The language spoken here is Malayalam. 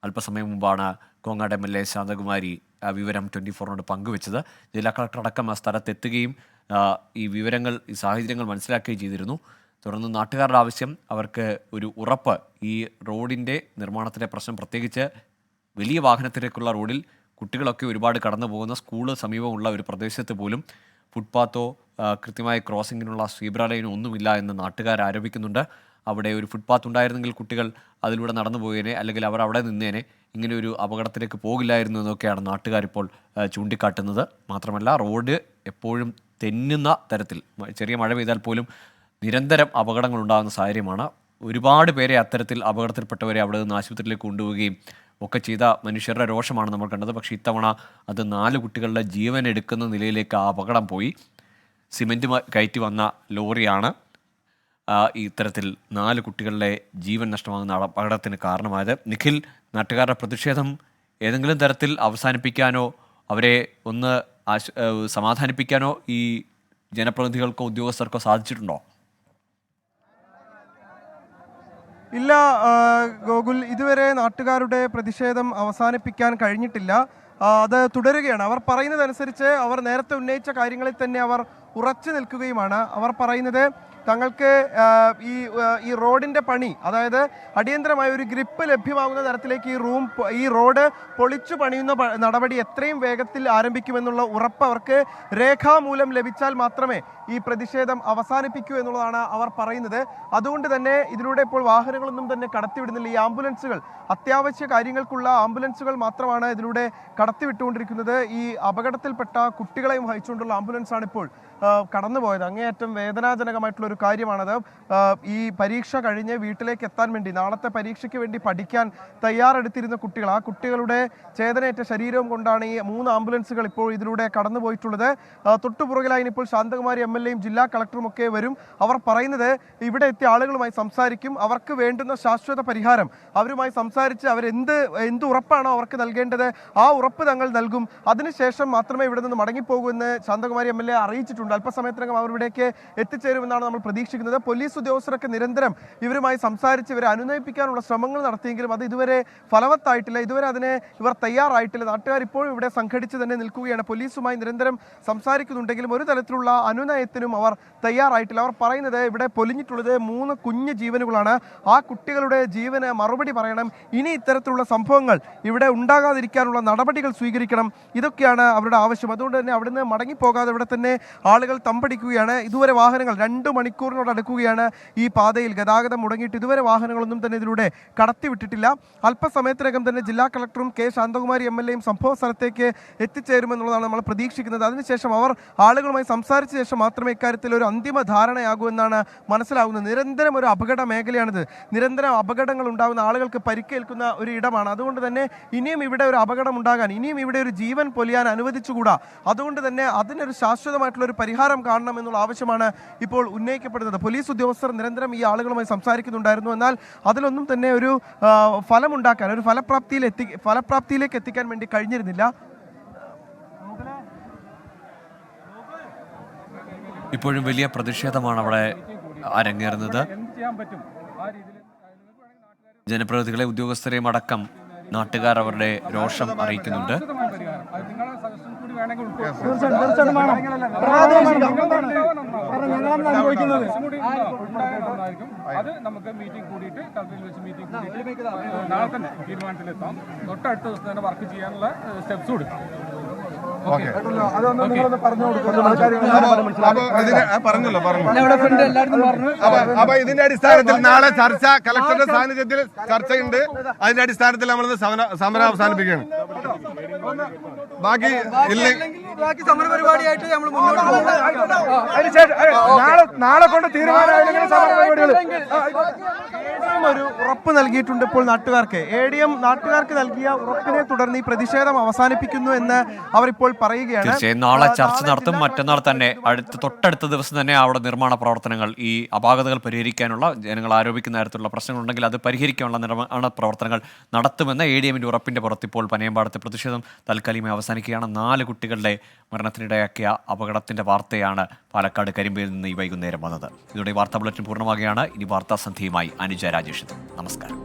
അല്പസമയം മുമ്പാണ് കോങ്ങാട് MLA ശാന്തകുമാരി വിവരം 24നോട് പങ്കുവച്ചത്. ജില്ലാ കളക്ടർ അടക്കം ആ സ്ഥലത്തെത്തുകയും ഈ വിവരങ്ങൾ, ഈ സാഹചര്യങ്ങൾ മനസ്സിലാക്കുകയും ചെയ്തിരുന്നു. തുടർന്ന് നാട്ടുകാരുടെ ആവശ്യം, അവർക്ക് ഒരു ഉറപ്പ്, ഈ റോഡിൻ്റെ നിർമ്മാണത്തിലെ പ്രശ്നം, പ്രത്യേകിച്ച് വലിയ വാഹനത്തിലേക്കുള്ള റോഡിൽ കുട്ടികളൊക്കെ ഒരുപാട് കടന്നു പോകുന്ന സ്കൂള് സമീപമുള്ള ഒരു പ്രദേശത്ത് പോലും ഫുട്പാത്തോ കൃത്യമായ ക്രോസിങ്ങിനുള്ള സീബ്ര ലൈനോ ഒന്നുമില്ല എന്ന് നാട്ടുകാർ ആരോപിക്കുന്നുണ്ട്. അവിടെ ഒരു ഫുട്പാത്ത് ഉണ്ടായിരുന്നെങ്കിൽ കുട്ടികൾ അതിലൂടെ നടന്നു പോയേനെ, അല്ലെങ്കിൽ അവർ അവിടെ നിന്നേനെ, ഇങ്ങനെ ഒരു അപകടത്തിലേക്ക് പോകില്ലായിരുന്നു എന്നൊക്കെയാണ് നാട്ടുകാരിപ്പോൾ ചൂണ്ടിക്കാട്ടുന്നത്. മാത്രമല്ല, റോഡ് എപ്പോഴും തെന്നുന്ന തരത്തിൽ ചെറിയ മഴ പെയ്താൽ പോലും നിരന്തരം അപകടങ്ങൾ ഉണ്ടാകുന്ന സാഹചര്യമാണ്. ഒരുപാട് പേരെ അത്തരത്തിൽ അപകടത്തിൽപ്പെട്ടവരെ അവിടെ നിന്ന് ആശുപത്രിയിലേക്ക് കൊണ്ടുപോവുകയും ഒക്കെ ചെയ്ത മനുഷ്യരുടെ രോഷമാണ് നമ്മൾ കണ്ടത്. പക്ഷേ ഇത്തവണ അത് 4 കുട്ടികളുടെ ജീവൻ എടുക്കുന്ന നിലയിലേക്ക് ആ അപകടം പോയി. സിമെൻറ്റ് കയറ്റി വന്ന ലോറിയാണ് ഇത്തരത്തിൽ 4 കുട്ടികളുടെ ജീവൻ നഷ്ടമാകുന്ന അപകടത്തിന് കാരണമായത്. നിഖിൽ, നാട്ടുകാരുടെ പ്രതിഷേധം ഏതെങ്കിലും തരത്തിൽ അവസാനിപ്പിക്കാനോ അവരെ ഒന്ന് സമാധാനിപ്പിക്കാനോ ഈ ജനപ്രതിനിധികൾക്കോ ഉദ്യോഗസ്ഥർക്കോ സാധിച്ചിട്ടുണ്ടോ? ഇല്ല ഗോകുൽ, ഇതുവരെ നാട്ടുകാരുടെ പ്രതിഷേധം അവസാനിപ്പിക്കാൻ കഴിഞ്ഞിട്ടില്ല. അത് തുടരുകയാണ്. അവർ പറയുന്നതനുസരിച്ച് അവർ നേരത്തെ ഉന്നയിച്ച കാര്യങ്ങളിൽ തന്നെ അവർ ഉറച്ചു നിൽക്കുകയുമാണ്. അവർ പറയുന്നത് തങ്ങൾക്ക് ഈ റോഡിൻ്റെ പണി, അതായത് അടിയന്തരമായ ഒരു ഗ്രിപ്പ് ലഭ്യമാകുന്ന തരത്തിലേക്ക് ഈ റോഡ് പൊളിച്ചു പണിയുന്ന നടപടി എത്രയും വേഗത്തിൽ ആരംഭിക്കുമെന്നുള്ള ഉറപ്പ് അവർക്ക് രേഖാമൂലം ലഭിച്ചാൽ മാത്രമേ ഈ പ്രതിഷേധം അവസാനിപ്പിക്കൂ എന്നുള്ളതാണ് അവർ പറയുന്നത്. അതുകൊണ്ട് തന്നെ ഇതിലൂടെ ഇപ്പോൾ വാഹനങ്ങളൊന്നും തന്നെ കടത്തിവിടുന്നില്ല. ഈ ആംബുലൻസുകൾ, അത്യാവശ്യ കാര്യങ്ങൾക്കുള്ള ആംബുലൻസുകൾ മാത്രമാണ് ഇതിലൂടെ കടത്തിവിട്ടുകൊണ്ടിരിക്കുന്നത്. ഈ അപകടത്തിൽപ്പെട്ട കുട്ടികളെയും വഹിച്ചുകൊണ്ടുള്ള ആംബുലൻസാണ് ഇപ്പോൾ കടന്നുപോയത്. അങ്ങേയറ്റം വേദനാജനകമായിട്ടുള്ള ഒരു കാര്യമാണത്. ഈ പരീക്ഷ കഴിഞ്ഞ് വീട്ടിലേക്ക് എത്താൻ വേണ്ടി, നാളത്തെ പരീക്ഷയ്ക്ക് വേണ്ടി പഠിക്കാൻ തയ്യാറെടുത്തിരുന്ന കുട്ടികൾ, ആ കുട്ടികളുടെ ചേതനയേറ്റ ശരീരവും കൊണ്ടാണ് ഈ 3 ആംബുലൻസുകൾ ഇപ്പോൾ ഇതിലൂടെ കടന്നുപോയിട്ടുള്ളത്. തൊട്ടുപുറകിലായി ഇപ്പോൾ ശാന്തകുമാരി MLAയും ജില്ലാ കളക്ടറും ഒക്കെ വരും. അവർ പറയുന്നത് ഇവിടെ എത്തിയ ആളുകളുമായി സംസാരിക്കും, അവർക്ക് വേണ്ടുന്ന ശാശ്വത പരിഹാരം അവരുമായി സംസാരിച്ച് എന്ത് ഉറപ്പാണോ അവർക്ക് നൽകേണ്ടത് ആ ഉറപ്പ് തങ്ങൾ നൽകും. അതിനുശേഷം മാത്രമേ ഇവിടെ നിന്ന് മടങ്ങിപ്പോകൂ എന്ന് ശാന്തകുമാരി MLA അറിയിച്ചിട്ടുണ്ട്. അല്പസമയത്തിനകം അവർ ഇവിടേക്ക് എത്തിച്ചേരുമെന്നാണ് നമ്മൾ പ്രതീക്ഷിക്കുന്നത്. പോലീസ് ഉദ്യോഗസ്ഥരൊക്കെ നിരന്തരം ഇവരുമായി സംസാരിച്ച് ഇവരെ അനുനയിപ്പിക്കാനുള്ള ശ്രമങ്ങൾ നടത്തിയെങ്കിലും അത് ഇതുവരെ ഫലവത്തായിട്ടില്ല. ഇതുവരെ അതിന് ഇവർ തയ്യാറായിട്ടില്ല. നാട്ടുകാർ ഇപ്പോഴും ഇവിടെ സംഘടിച്ച് തന്നെ നിൽക്കുകയാണ്. പോലീസുമായി നിരന്തരം സംസാരിക്കുന്നുണ്ടെങ്കിലും ഒരു തരത്തിലുള്ള അനുനയത്തിനും അവർ തയ്യാറായിട്ടില്ല. അവർ പറയുന്നത് ഇവിടെ പൊലിഞ്ഞിട്ടുള്ളത് 3 കുഞ്ഞു ജീവനുകളാണ്. ആ കുട്ടികളുടെ ജീവന് മറുപടി പറയണം. ഇനി ഇത്തരത്തിലുള്ള സംഭവങ്ങൾ ഇവിടെ ഉണ്ടാകാതിരിക്കാനുള്ള നടപടികൾ സ്വീകരിക്കണം. ഇതൊക്കെയാണ് അവരുടെ ആവശ്യം. അതുകൊണ്ട് തന്നെ അവിടുന്ന് മടങ്ങിപ്പോകാതെ ഇവിടെ തന്നെ ആളുകൾ തമ്പടിക്കുകയാണ്. ഇതുവരെ വാഹനങ്ങൾ 2 മണിക്കൂറിനോട് അടുക്കുകയാണ് ഈ പാതയിൽ ഗതാഗതം മുടങ്ങിയിട്ട്. ഇതുവരെ വാഹനങ്ങളൊന്നും തന്നെ ഇതിലൂടെ കടത്തിവിട്ടിട്ടില്ല. അല്പസമയത്തിനകം തന്നെ ജില്ലാ കളക്ടറും കെ ശാന്തകുമാരി MLAയും സംഭവ സ്ഥലത്തേക്ക് എത്തിച്ചേരുമെന്നുള്ളതാണ് നമ്മൾ പ്രതീക്ഷിക്കുന്നത്. അതിനുശേഷം അവർ ആളുകളുമായി സംസാരിച്ച ശേഷം മാത്രമേ ഇക്കാര്യത്തിൽ ഒരു അന്തിമ ധാരണയാകൂ എന്നാണ് മനസ്സിലാകുന്നത്. നിരന്തരം ഒരു അപകട മേഖലയാണിത്. നിരന്തരം അപകടങ്ങൾ ഉണ്ടാകുന്ന, ആളുകൾക്ക് പരിക്കേൽക്കുന്ന ഒരു ഇടമാണ്. അതുകൊണ്ട് തന്നെ ഇനിയും ഇവിടെ ഒരു അപകടം ഉണ്ടാകാൻ, ഇനിയും ഇവിടെ ഒരു ജീവൻ പൊലിയാൻ അനുവദിച്ചുകൂടാ. അതുകൊണ്ട് തന്നെ അതിനൊരു ശാശ്വതമായിട്ടുള്ള ഒരു പരിഹാരം കാണണം എന്നുള്ള ആവശ്യമാണ് ഇപ്പോൾ ഉന്നയിക്കപ്പെടുന്നത്. പോലീസ് ഉദ്യോഗസ്ഥർ നിരന്തരം ഈ ആളുകളുമായി സംസാരിക്കുന്നുണ്ടായിരുന്നു. എന്നാൽ അതിലൊന്നും തന്നെ ഒരു ഫലമുണ്ടാക്കാൻ, ഒരു ഫലപ്രാപ്തിയിലേക്ക് എത്തിക്കാൻ വേണ്ടി കഴിഞ്ഞിരുന്നില്ല. ഇപ്പോഴും വലിയ പ്രതിഷേധമാണ് അവിടെ അരങ്ങേറുന്നത്. ജനപ്രതിനിധികളെ, ഉദ്യോഗസ്ഥരെയും അടക്കം നാട്ടുകാർ അവരുടെ രോഷം അറിയിക്കുന്നുണ്ട്. അത് നമുക്ക് മീറ്റിംഗ് കൂടിയിട്ട് നാളെ തന്നെ തീരുമാനത്തിലെത്താം. തൊട്ടടുത്ത ദിവസം തന്നെ വർക്ക് ചെയ്യാനുള്ള സ്റ്റെപ്സ് കൊടുക്കും. അപ്പൊ ഇതിന്റെ അടിസ്ഥാനത്തിൽ നാളെ ചർച്ച, കളക്ടറുടെ സാന്നിധ്യത്തിൽ ചർച്ചയുണ്ട്. അതിന്റെ അടിസ്ഥാനത്തിൽ നമ്മൾ സമരം അവസാനിപ്പിക്കുകയാണ്. ബാക്കി സമര പരിപാടിയായിട്ട് നമ്മൾ നാളെ കൊണ്ട് തീരുമാനമായില്ലെങ്കിൽ സമര പരിപാടികൾ ഒരു ഉറപ്പ് നൽകിയിട്ടുണ്ട് ഇപ്പോൾ നാട്ടുകാർക്ക്. ADM നാട്ടുകാർക്ക് നൽകിയ ഉറപ്പിനെ തുടർന്ന് ഈ പ്രതിഷേധം അവസാനിപ്പിക്കുന്നു എന്ന് അവരിപ്പോൾ പറയുകയാണ്. തീർച്ചയായും നാളെ ചർച്ച നടത്തും. മറ്റന്നാൾ തന്നെ തൊട്ടടുത്ത ദിവസം തന്നെ അവിടെ നിർമ്മാണ പ്രവർത്തനങ്ങൾ, ഈ അപാകതകൾ പരിഹരിക്കാനുള്ള, ജനങ്ങൾ ആരോപിക്കുന്ന തരത്തിലുള്ള പ്രശ്നങ്ങളുണ്ടെങ്കിൽ അത് പരിഹരിക്കാനുള്ള നിർമ്മാണ പ്രവർത്തനങ്ങൾ നടത്തുമെന്ന ADMന്റെ ഉറപ്പിന്റെ പുറത്തിപ്പോൾ പനയമ്പാടത്തെ പ്രതിഷേധം താൽക്കാലികമായി അവസാനിക്കുകയാണ്. 4 കുട്ടികളുടെ മരണത്തിനിടയാക്കിയ അപകടത്തിന്റെ വാർത്തയാണ് പാലക്കാട് കരിമ്പയിൽ നിന്ന് ഈ വൈകുന്നേരം വന്നത്. ഇതോടെ വാർത്താ ബുള്ളറ്റിൻ പൂർണ്ണമാകുകയാണ്. ഇനി വാർത്താ സന്ധ്യയുമായി അനുജ രാജേഷ്. നമസ്കാരം.